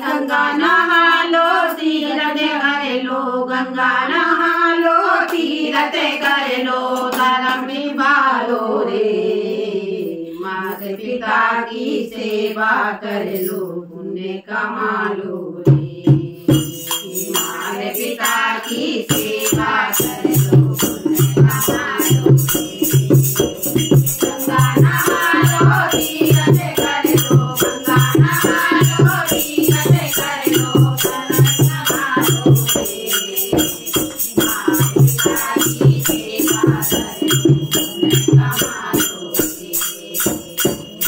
गंगा नहा लो तीरथ कर लो, गंगा नहा लो तीरथ कर लो, धर्म निभालो रे। माता पिता की सेवा कर लो, पुण्य कमा लो रे। माता पिता की सेवा कर लो, पुण्य कमा लो रे। गंगा नहा लो तीरथ कर लो, गंगा नहा लो तीरथ कर लो, धर्म निभालो रे। माता पिता की सेवा कर लो, पुण्य कमा लो रे।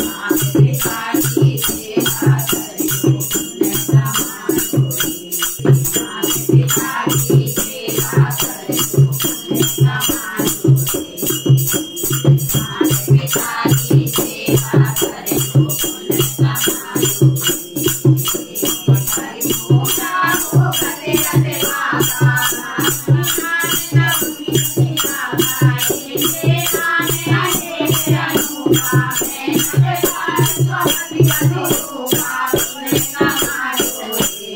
माता पिता की सेवा कर लो, पुण्य कमा लो रे। माता पिता की सेवा कर लो, पुण्य कमा लो रे। माता पिता की सेवा कर लो, पुण्य कमा लो रे। पठाई पूजा हो करे रते माता, नाम नवमी माता, इनके नाम आए अनुपा, मैं नगरार स्वामी अनुपा, पुण्य कमा लो रे।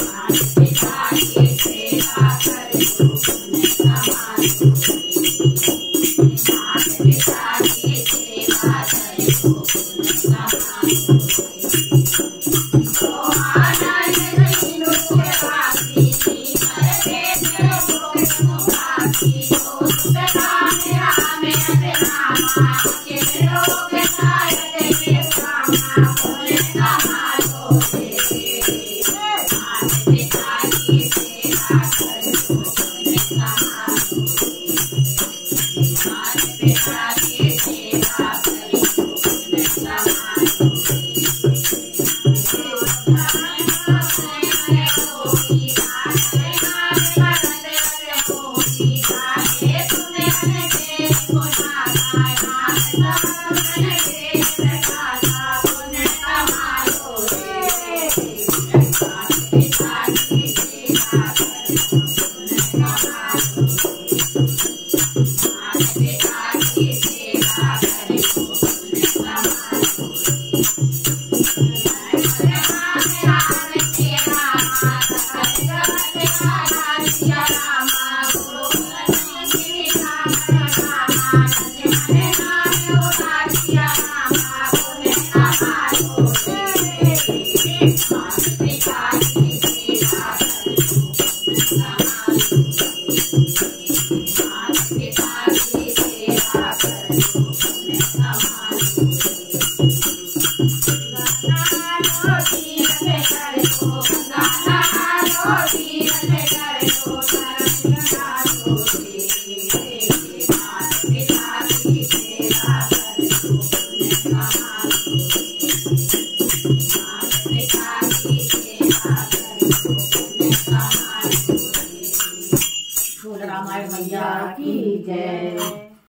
माता पिता की सेवा कर लो, पुण्य कमा लो रे। माता पिता की सेवा कर लो, पुण्य कमा लो रे। तो आनंद हिंदू के वासी, करते थे मुखासी, तो सुखदा मेरा मेरे नामा, के लोग सारे के कामा, पुण्य कमा लो रे। माता पिता की सेवा कर लो, पुण्य कमा लो रे। माता पिता की सेवा कर लो, पुण्य कमा लो रे। रामायण मैया की जय।